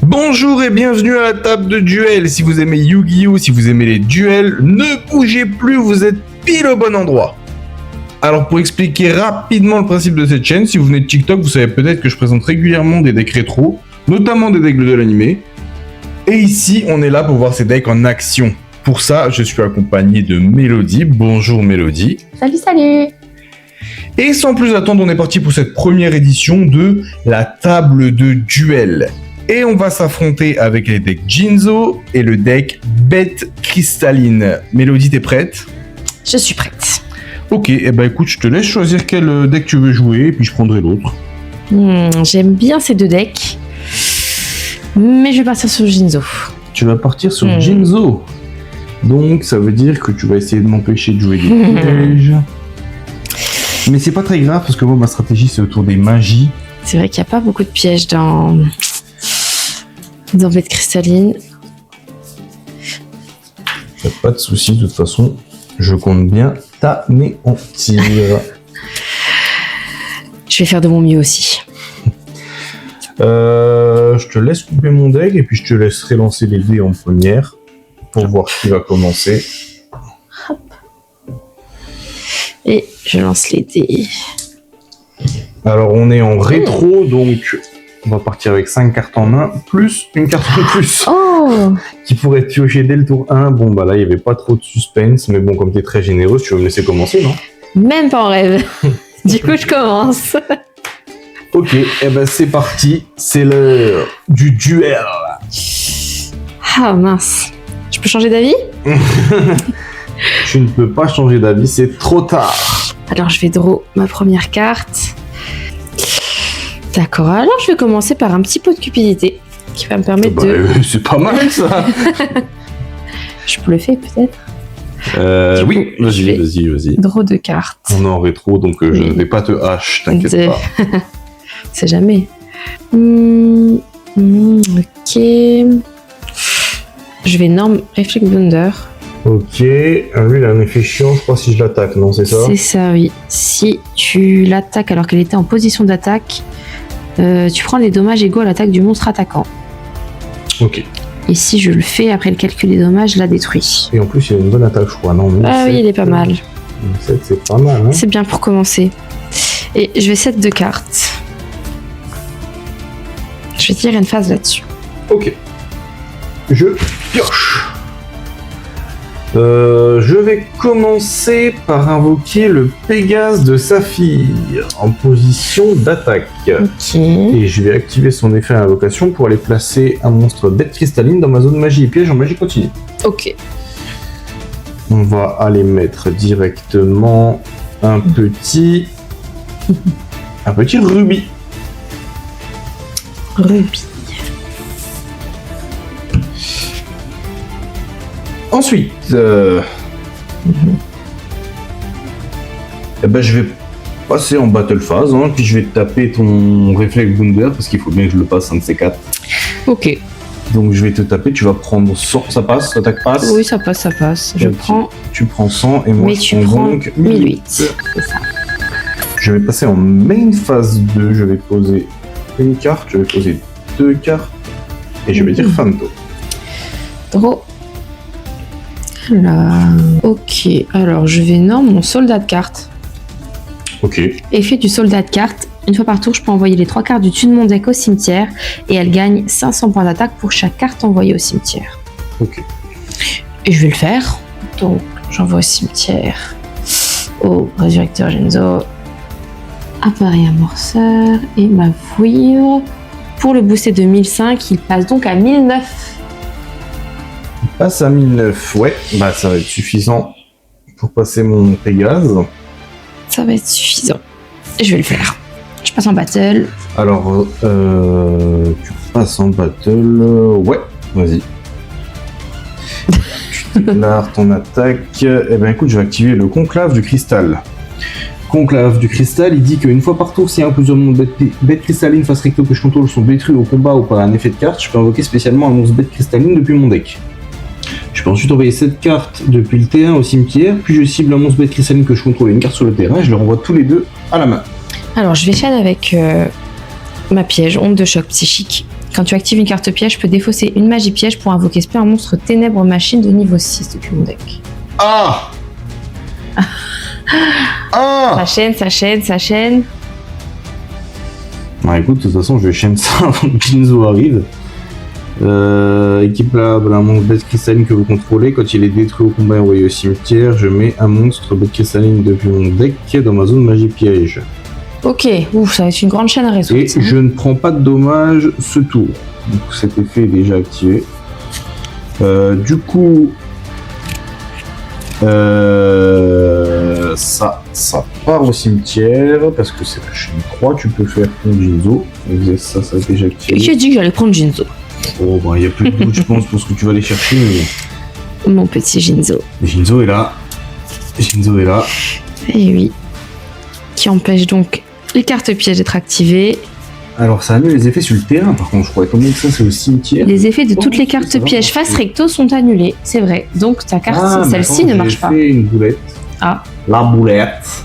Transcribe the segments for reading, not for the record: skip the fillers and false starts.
Bonjour et bienvenue à la table de duel. Si vous aimez Yu-Gi-Oh, si vous aimez les duels, ne bougez plus, vous êtes pile au bon endroit. Alors pour expliquer rapidement le principe de cette chaîne, si vous venez de TikTok, vous savez peut-être que je présente régulièrement des decks rétro, notamment des decks de l'animé. Et ici, on est là pour voir ces decks en action. Pour ça, je suis accompagné de Mélodie. Bonjour Mélodie. Salut, salut. Et sans plus attendre, on est parti pour cette première édition de la table de duel. Et on va s'affronter avec les decks Jinzo et le deck Bête Cristalline. Mélodie, t'es prête ? Je suis prête. Ok, et bah écoute, je te laisse choisir quel deck tu veux jouer, et puis je prendrai l'autre. J'aime bien ces deux decks, mais je vais partir sur Jinzo. Tu vas partir sur Jinzo. Donc ça veut dire que tu vas essayer de m'empêcher de jouer des pièges. Mais c'est pas très grave, parce que moi, ma stratégie, c'est autour des magies. C'est vrai qu'il n'y a pas beaucoup de pièges dans Bête Cristalline. Y'a pas de soucis, de toute façon, je compte bien t'anéantir. Je vais faire de mon mieux aussi. Je te laisse couper mon deck, et puis je te laisserai lancer les dés en première, pour voir qui va commencer. Hop. Et je lance les dés. Alors on est en rétro, donc on va partir avec 5 cartes en main, plus une carte en plus. Oh, Qui pourrait être piochée dès le tour 1. Bon bah là il n'y avait pas trop de suspense, mais bon comme tu es très généreuse, tu vas me laisser commencer, non ? même pas en rêve. Du coup, je commence. Ok, et ben c'est parti, c'est l'heure du duel. Ah mince. Je peux changer d'avis ? Tu ne peux pas changer d'avis, c'est trop tard. Alors, je vais draw ma première carte. D'accord, alors je vais commencer par un petit pot de cupidité qui va me permettre de... C'est pas mal ça. Je peux le faire peut-être ? Oui, je vais- vas-y. Draw 2 cartes. On est en rétro, donc je ne vais pas te hache, t'inquiète De- pas. On sait jamais. Ok. Je vais norme Reflect Blunder. Ok, lui il a un effet chiant, je crois, si je l'attaque, non, c'est ça ? C'est ça, oui. Si tu l'attaques alors qu'elle était en position d'attaque, tu prends les dommages égaux à l'attaque du monstre attaquant. Ok. Et si je le fais, après le calcul des dommages, je la détruis. Et en plus, il a une bonne attaque, je crois, non ? Ah oui, il est pas mal. 7, c'est pas mal, hein ? C'est bien pour commencer. Et je vais set 2 cartes. Je vais tirer une phase là-dessus. Ok. Je pioche. Je vais commencer par invoquer le Pégase de Saphir en position d'attaque. Ok. Et je vais activer son effet invocation pour aller placer un monstre bête cristalline dans ma zone magie et piège en magie continue. Ok. On va aller mettre directement un petit rubis. Rubis. Ensuite, eh ben, je vais passer en battle phase, hein, puis je vais taper ton Reflect Blunder, parce qu'il faut bien que je le passe un de ces 4. Ok. Donc je vais te taper, tu vas prendre 100, ça passe, l'attaque passe. Oui, ça passe, ça passe. Je Ok. prends... Tu prends 100 et moi Mais je tu prends prends donc 1008. C'est ça. Je vais passer en main phase 2, je vais poser une carte, je vais poser 2 cartes, et je vais dire Fanto. Draw. Alors... Ok. Alors, je vais norme mon soldat de carte. Ok. Effet du soldat de carte. Une fois par tour, je peux envoyer les 3 cartes du dessus de mon deck au cimetière et elle gagne 500 points d'attaque pour chaque carte envoyée au cimetière. Ok. Et je vais le faire. Donc, j'envoie au cimetière au résurrecteur Jinzo. Appareil amorceur et ma vouivre. Pour le booster de 1005, il passe donc à 1009. Il passe à 1009, ouais, bah ça va être suffisant pour passer mon Pégase. Ça va être suffisant. Et je vais le faire. Je passe en battle. Alors, tu passes en battle. Ouais, vas-y. Tu déclares ton attaque. Eh ben écoute, je vais activer le conclave du cristal. Conclave du cristal, il dit qu'une fois par tour, si un ou plusieurs monstres bêtes cristallines face recto que je contrôle sont détruits au combat ou par un effet de carte, je peux invoquer spécialement un monstre bête cristalline depuis mon deck. Je peux ensuite envoyer cette carte depuis le terrain au cimetière, puis je cible un monstre bête cristalline que je contrôle et une carte sur le terrain, et je les renvoie tous les deux à la main. Alors, je vais chaîne avec ma piège, onde de choc psychique. Quand tu actives une carte piège, je peux défausser une magie piège pour invoquer spell un monstre ténèbres machine de niveau 6 depuis mon deck. Ah Ça chaîne. Bah écoute, de toute façon, je vais chaîner ça avant que Jinzo arrive. Équipe là, un monstre bête cristalline que vous contrôlez. Quand il est détruit au combat et envoyé au cimetière, je mets un monstre bête cristalline depuis mon deck dans ma zone magie piège. Ok, ouf, ça va être une grande chaîne à résoudre. Et je ne prends pas de dommages ce tour. Donc cet effet est déjà activé. Du coup, ça part au cimetière parce que c'est la chaîne 3. Tu peux faire ton Jinzo. Et ça a déjà activé. Qui a dit que j'allais prendre Jinzo? Oh, bah, il n'y a plus de doute, je pense, pour ce que tu vas aller chercher. Mais... Mon petit Jinzo. Jinzo est là. Et oui. Qui empêche donc les cartes pièges d'être activées. Alors, ça annule les effets sur le terrain, par contre, je crois. Comment que ça, c'est au cimetière? Les effets de toutes les cartes pièges face recto sont annulés, c'est vrai. Donc ta carte, celle-ci ne marche pas. J'ai fait une boulette. Ah. La boulette.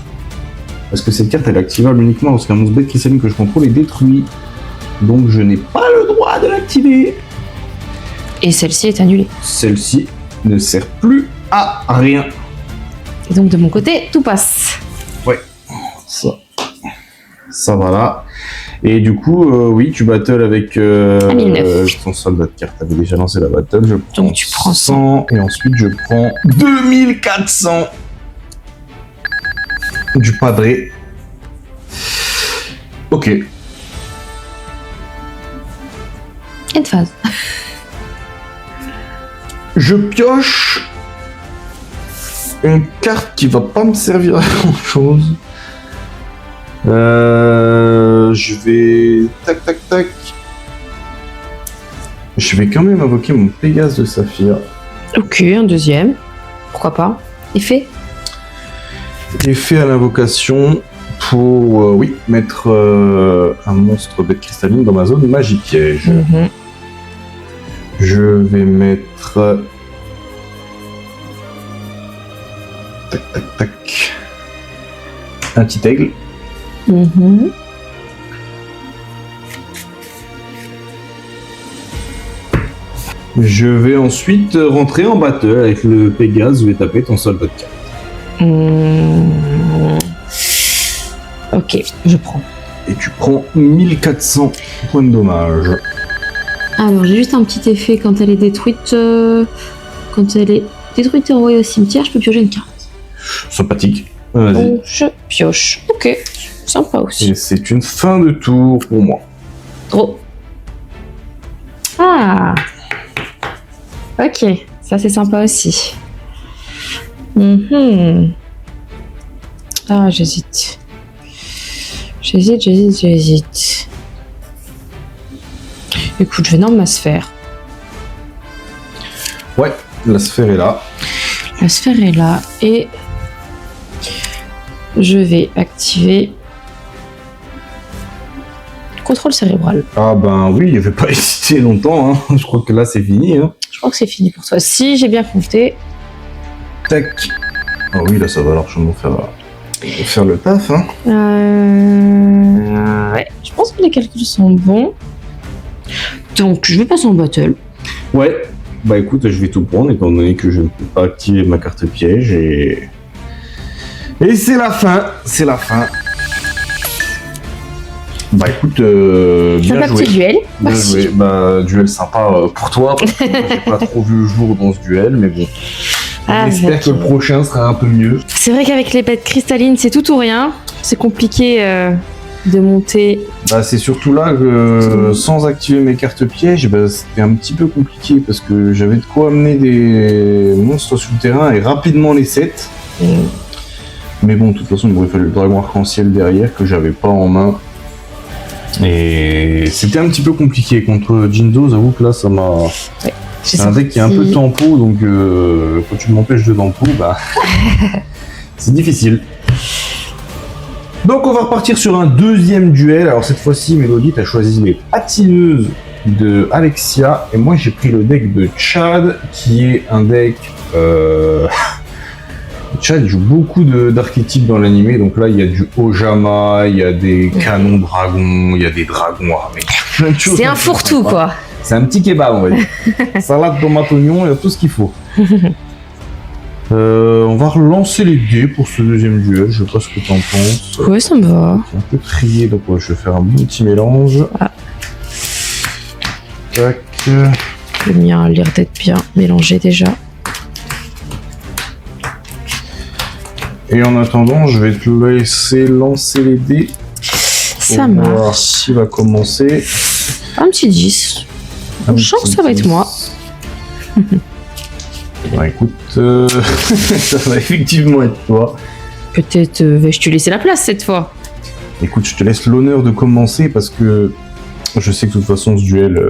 Parce que cette carte, elle est activable uniquement lorsqu'un monstre bête cristalline que je contrôle est détruit. Donc, je n'ai pas le droit de l'activer. Et celle-ci est annulée. Celle-ci ne sert plus à rien. Et donc, de mon côté, tout passe. Ouais. Ça va là. Et du coup, oui, tu battles avec ton soldat de carte. T'avais déjà lancé la battle. Je prends donc tu prends 100 et ensuite je prends 2400 du padré. Ok. Une phase. Je pioche une carte qui va pas me servir à grand chose. Je vais... Tac. Je vais quand même invoquer mon Pégase de Saphir. Ok, un deuxième. Pourquoi pas. Effet à l'invocation pour, oui, mettre un monstre bête cristalline dans ma zone magie piège. Je vais mettre... Tac. Un petit aigle. Je vais ensuite rentrer en battle avec le Pégase. Je vais taper ton soldat de carte. Ok, je prends. Et tu prends 1400 points de dommage. Alors, j'ai juste un petit effet quand elle est détruite. Quand elle est détruite et envoyée au cimetière, je peux piocher une carte. Sympathique. Vas-y. Donc, je pioche. Ok, sympa aussi. Et c'est une fin de tour pour moi. Gros. Ah. Ok, ça c'est sympa aussi. Ah, j'hésite. Écoute, je vais dans ma sphère. Ouais, la sphère est là. La sphère est là et je vais activer contrôle cérébral. Ah ben oui, il ne fait pas hésiter longtemps. Hein. Je crois que là c'est fini. Hein. Je crois que c'est fini pour toi. Si j'ai bien compté. Tac. Ah oui, là ça va largement faire le taf. Hein. Ouais, je pense que les calculs sont bons. Donc je vais passer en battle. Ouais. Bah écoute, je vais tout prendre étant donné que je ne peux pas activer ma carte piège et c'est la fin. Bah écoute, bien joué. Petit duel. Bien joué. Bah duel sympa pour toi parce que moi, j'ai pas trop vu le jour dans ce duel, mais bon. J'espère que le prochain sera un peu mieux. C'est vrai qu'avec les bêtes cristallines, c'est tout ou rien. C'est compliqué de monter. Bah c'est surtout là que sans activer mes cartes pièges, bah, c'était un petit peu compliqué parce que j'avais de quoi amener des monstres sur le terrain et rapidement les 7. Mais bon, de toute façon, il m'aurait fallu le dragon arc-en-ciel derrière que j'avais pas en main. Et c'était un petit peu compliqué contre Jinzo, j'avoue que là ça m'a... Ouais, c'est un deck qui est un peu tempo, donc quand tu m'empêches de tempo, bah... c'est difficile. Donc on va repartir sur un deuxième duel. Alors cette fois-ci, Mélodie, t'as choisi les patineuses de Alexia. Et moi j'ai pris le deck de Chad, qui est un deck Chat joue beaucoup d'archétypes dans l'animé, donc là il y a du Ojama, il y a des canons dragons, il y a des dragons armés. C'est un fourre-tout, quoi. C'est un petit kebab, on va dire. Salade, tomate, oignon, il y a tout ce qu'il faut. On va relancer les dés pour ce deuxième duel, je sais pas ce que t'en penses. Ouais, ça me va. C'est un peu trié, donc ouais, je vais faire un bon petit mélange. Ah. Tac. Le mien a l'air d'être bien mélangé déjà. Et en attendant, je vais te laisser lancer les dés. Ça pour voir marche. qui va commencer. Un petit 10. Un Je sens que petit ça va être 10. moi. Bah écoute, ça va effectivement être toi. Peut-être vais-je te laisser la place cette fois. Écoute, je te laisse l'honneur de commencer parce que je sais que de toute façon ce duel,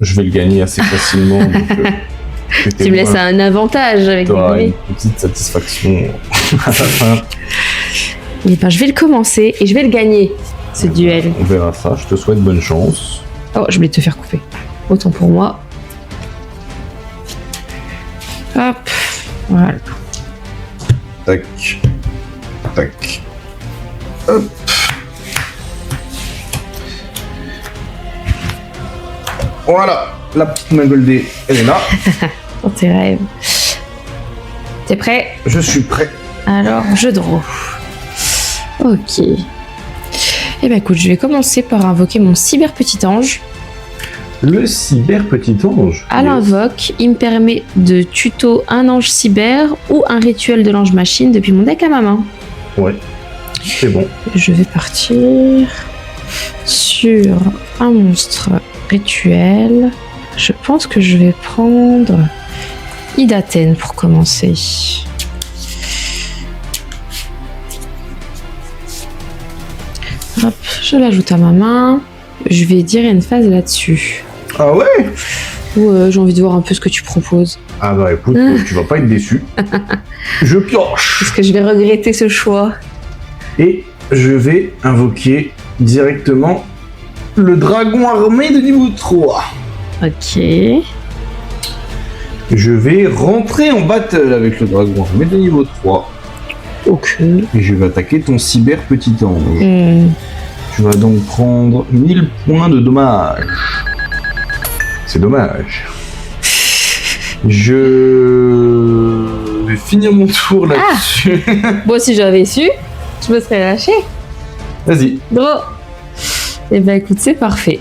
je vais le gagner assez facilement. Donc, que Tu me laisses un avantage avec des t'auras guillemets. une petite satisfaction à la fin. Eh ben, je vais le commencer et je vais le gagner, ce duel. On verra ça, je te souhaite bonne chance. Oh, je voulais te faire couper. Autant pour moi. Hop. Voilà. Tac. Tac. Hop. Voilà, la petite main goldée, elle est là. Dans tes rêves. T'es prêt? Je suis prêt. Alors, je draw. Ok. Eh ben écoute, je vais commencer par invoquer mon cyber petit ange. Le cyber petit ange. À l'invoque, il me permet de tuto un ange cyber ou un rituel de l'ange machine depuis mon deck à ma main. Ouais, c'est bon. Je vais partir sur un monstre rituel. Je pense que je vais prendre Idaten pour commencer. Hop, je l'ajoute à ma main. Je vais dire une phase là-dessus. Ah ouais? Ouais, j'ai envie de voir un peu ce que tu proposes. Ah bah écoute, tu vas pas être déçu. Je pioche. Est-ce que je vais regretter ce choix? Et je vais invoquer directement le dragon armé de niveau 3. Ok. Je vais rentrer en battle avec le dragon armé de niveau 3. Ok. Et je vais attaquer ton cyber petit ange. Hmm. Tu vas donc prendre 1000 points de dommage. C'est dommage. Je vais finir mon tour là-dessus. Moi, si j'avais su, je me serais lâché. Vas-y. Draw. Eh ben écoute, c'est parfait.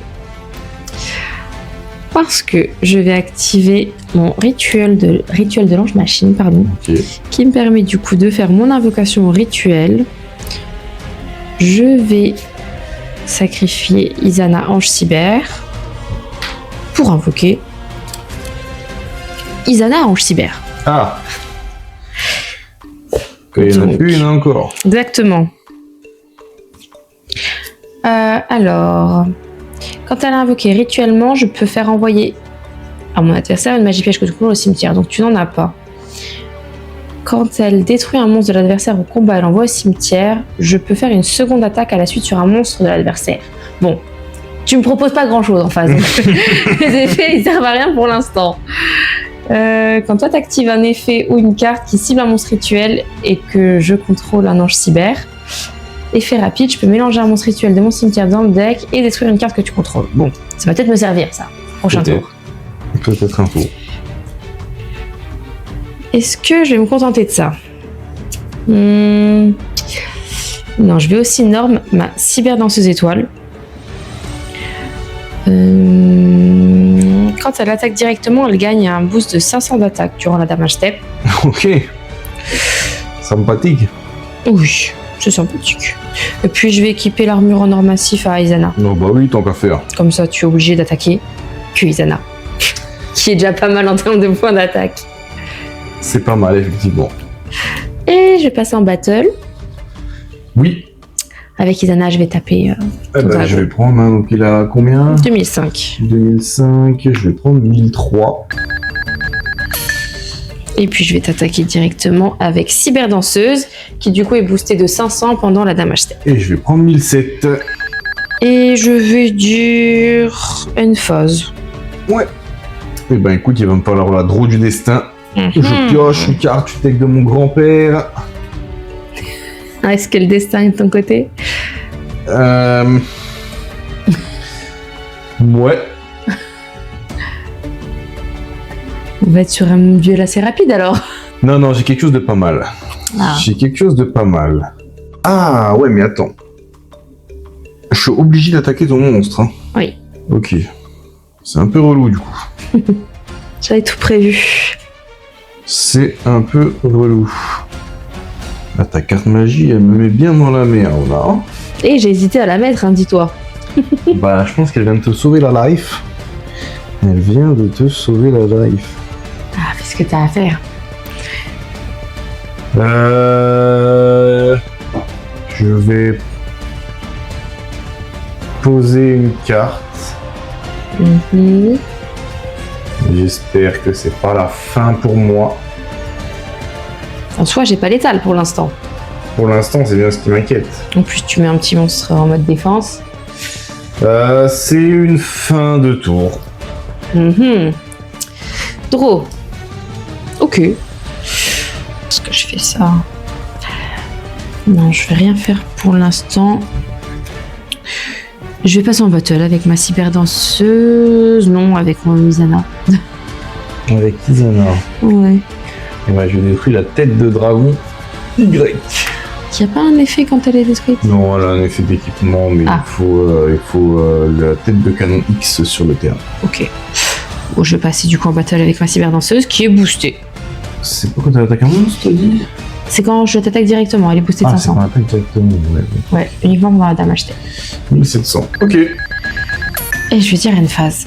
Parce que je vais activer mon rituel de l'ange machine, pardon, Ok. qui me permet du coup de faire mon invocation rituel. Je vais sacrifier Isana ange cyber pour invoquer Isana ange cyber. Ah. Il y en a Donc. une encore. Exactement. Alors, quand elle est invoquée rituellement, je peux faire envoyer à mon adversaire une magie piège que tu contrôles au cimetière, donc tu n'en as pas. Quand elle détruit un monstre de l'adversaire au combat et l'envoie au cimetière, je peux faire une seconde attaque à la suite sur un monstre de l'adversaire. Bon, tu me proposes pas grand chose en face. Les effets, ils servent à rien pour l'instant. Quand toi t'actives un effet ou une carte qui cible un monstre rituel et que je contrôle un ange cyber, effet rapide, je peux mélanger un monstre rituel de mon cimetière dans le deck et détruire une carte que tu contrôles. Bon, ça va peut-être me servir ça. Prochain tour. Peut-être un tour. Est-ce que je vais me contenter de ça? Non, je vais aussi norme ma cyberdanseuse étoile. Quand elle attaque directement, elle gagne un boost de 500 d'attaque durant la damage step. Ok. Sympathique. Oui, c'est sympathique. Et puis je vais équiper l'armure en or massif à Isana. Non, bah oui, tant qu'à faire. Comme ça, tu es obligé d'attaquer que Isana. Qui est déjà pas mal en termes de points d'attaque. C'est pas mal, effectivement. Et je passe en battle. Oui. Avec Isana, je vais taper Eh ben, je vais prendre, hein, donc il a combien? 2005. 2005, je vais prendre 1003. Et puis je vais t'attaquer directement avec Cyberdanseuse, qui du coup est boostée de 500 pendant la damage step. Et je vais prendre 1007. Et je vais dire une phase. Ouais. Eh ben écoute, il va me falloir la draw du destin. Je pioche une carte du deck de mon grand-père. Ah, est-ce que le destin est de ton côté? Ouais. On va être sur un duel assez rapide alors. Non, j'ai quelque chose de pas mal. Ah. J'ai quelque chose de pas mal. Ah, ouais, mais attends. Je suis obligé d'attaquer ton monstre. Hein. Oui. Ok. C'est un peu relou, du coup. J'avais tout prévu. C'est un peu relou. Ah, ta carte magie, elle me met bien dans la merde, là. Et j'ai hésité à la mettre, hein, dis-toi. Bah, je pense qu'elle vient de te sauver la life. Elle vient de te sauver la life. Ah, qu'est-ce que t'as à faire? Je vais poser une carte. Mhm. J'espère que c'est pas la fin pour moi. En soi, j'ai pas l'étal pour l'instant. Pour l'instant, c'est bien ce qui m'inquiète. En plus, tu mets un petit monstre en mode défense. C'est une fin de tour. Mhm. Draw. Ok. Est-ce que je fais ça? Non, je vais rien faire pour l'instant. Je vais passer en battle avec ma cyberdanseuse. Non, avec mon Isana. Avec Izana. Ouais. Et bah, je détruis la tête de dragon Y. Il n'y a pas un effet quand elle est détruite? Non, elle a un effet d'équipement, mais Ah. il faut la tête de canon X sur le terrain. Ok. Bon, je vais passer du coup en battle avec ma cyberdanseuse qui est boostée. C'est pas quand elle attaque un monstre, t'as dit? C'est quand je t'attaque directement, elle est boostée de Ah, c'est 500. quand elle attaque directement, ouais. Ouais, uniquement pour la dame achetée. 1700. Ok. Et je vais dire une phase.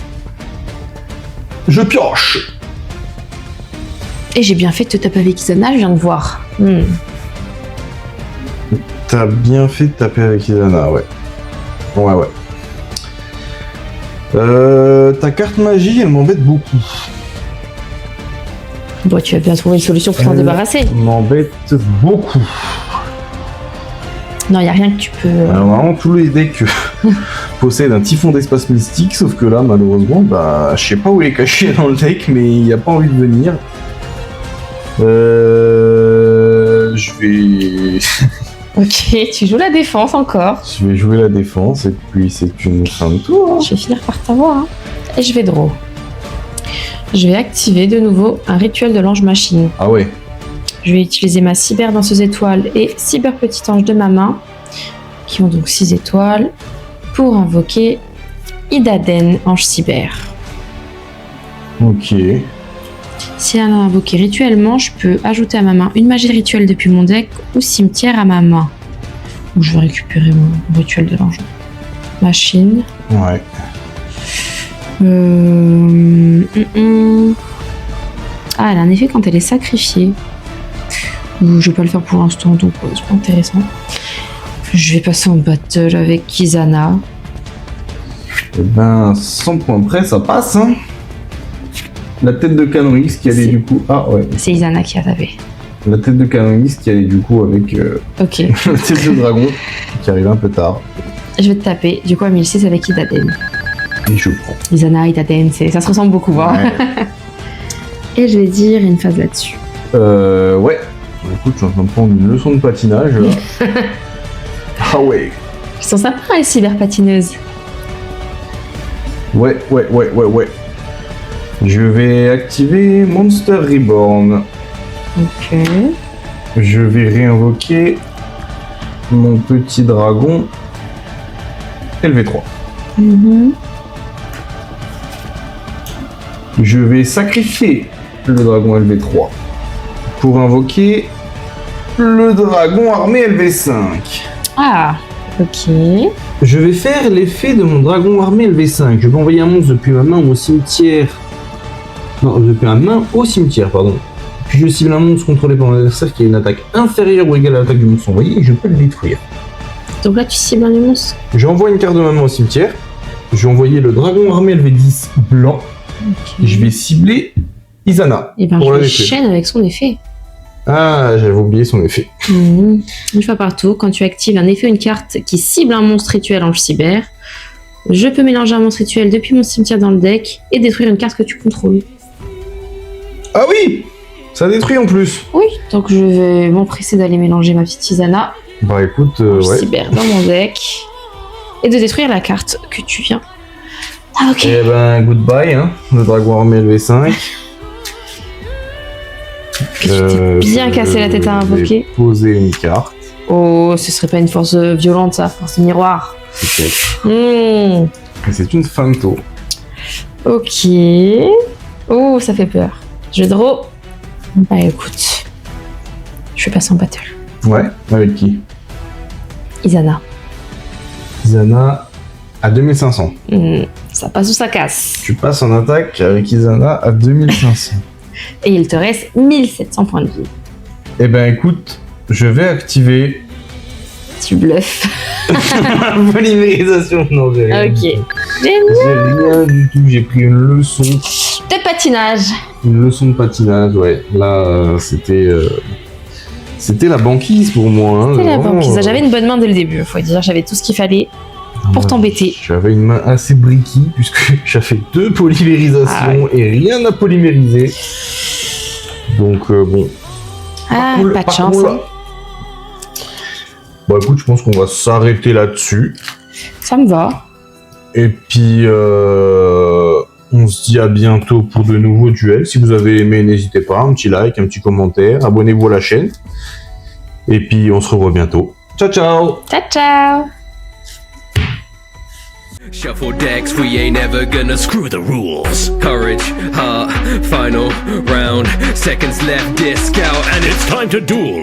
Je pioche. Et j'ai bien fait de te taper avec Isana, je viens de voir. T'as bien fait de taper avec Izana, ouais. Ouais. Ta carte magie, elle m'embête beaucoup. Bon, tu vas bien trouver une solution pour t'en débarrasser. Elle m'embête beaucoup. Non, il n'y a rien que tu peux... Alors, normalement, tous les decks possèdent un typhon d'espace mystique, sauf que là, malheureusement, bah, je sais pas où il est caché dans le deck, mais il a pas envie de venir. Je vais... Ok, tu joues la défense encore. Je vais jouer la défense, et puis c'est une fin de tour. Hein. Je vais finir par t'avoir. Hein. Et je vais draw. Je vais activer de nouveau un rituel de l'ange machine. Ah ouais. Je vais utiliser ma cyber danseuse étoile et cyber petit ange de ma main, qui ont donc 6 étoiles, pour invoquer Idaden, ange cyber. Ok. Si elle a invoqué rituellement, je peux ajouter à ma main une magie rituelle depuis mon deck ou cimetière à ma main. Donc je vais récupérer mon rituel de l'ange machine. Ouais. Ah, elle a un effet quand elle est sacrifiée. Je vais pas le faire pour l'instant, donc c'est pas intéressant. Je vais passer en battle avec Kizana. Et ben, 100 points près, ça passe, hein. La tête de canon X qui allait C'est- du coup... Ah ouais. C'est Isana qui a tapé. La tête de canon X qui allait du coup avec Ok, la tête de dragon qui arrive un peu tard. je vais te taper. Du coup, à 1006 avec Idaden. Et je prends. Isana, Idaden, ça se ressemble beaucoup. Hein. Ouais. Et je vais dire une phase là-dessus. Ouais. Écoute, je suis en train de prendre une leçon de patinage. Là. Ah ouais. Ils sont sympas, les cyberpatineuses. Ouais. Je vais activer Monster Reborn. Ok. Je vais réinvoquer mon petit dragon LV3. Mhm. Je vais sacrifier le dragon LV3 pour invoquer le dragon armé LV5. Ah, ok. Je vais faire l'effet de mon dragon armé LV5. Je vais envoyer un monstre depuis ma main au cimetière. Non, depuis ma main au cimetière, pardon. Puis je cible un monstre contrôlé par mon adversaire qui a une attaque inférieure ou égale à l'attaque du monstre envoyé et je peux le détruire. Donc là, tu cibles un des monstres. J'envoie une carte de ma main au cimetière. Je vais envoyer le dragon armé LV10 blanc. Ok. Je vais cibler Izana. Et ben, pour je la vais détruire. chaîne avec son effet. Ah, j'avais oublié son effet. Mhm. Une fois par tour, quand tu actives un effet ou une carte qui cible un monstre rituel ange cyber, je peux mélanger un monstre rituel depuis mon cimetière dans le deck et détruire une carte que tu contrôles. Ah oui! Ça détruit en plus. Oui, donc je vais m'empresser d'aller mélanger ma petite Isana. Bah écoute, Je ouais. cyber dans mon deck. Et de détruire la carte que tu viens. Ah, ok. Eh ben, goodbye, hein. Le dragon armé LV5. Que tu t'es bien cassé la tête à invoquer. Je vais poser une carte. Oh, ce serait pas une force violente, ça, force miroir. Peut-être. Hmm. Et c'est une fin de tour. Ok. Oh, ça fait peur. Je draw. Bah écoute. Je vais passer en battle. Ouais. Avec qui? Isana. Isana à 2500. Ça passe ou ça casse. Tu passes en attaque avec Isana à 2500. Et il te reste 1700 points de vie. Eh ben écoute, je vais activer Tu bluffes. ma polymérisation. Non, j'ai rien. Ok. du tout. Génial. J'ai rien du tout. J'ai pris une leçon. De patinage. Une leçon de patinage, ouais. Là, c'était la banquise pour moi. Hein, C'était la vraiment, banquise. J'avais une bonne main dès le début, faut dire. J'avais tout ce qu'il fallait pour t'embêter. J'avais une main assez bricky puisque j'avais 2 polymérisations et rien à polymériser. Donc bon. Ah, Cool. pas de Par chance. contre, Hein. là- Bon écoute, je pense qu'on va s'arrêter là-dessus. Ça me va. Et puis on se dit à bientôt pour de nouveaux duels. Si vous avez aimé, n'hésitez pas, un petit like, un petit commentaire, abonnez-vous à la chaîne. Et puis on se revoit bientôt. Ciao ciao. Ciao, ciao. Shuffle decks, we ain't ever gonna screw the rules. Courage, heart, final round. Seconds left, disc out, and it's time to duel.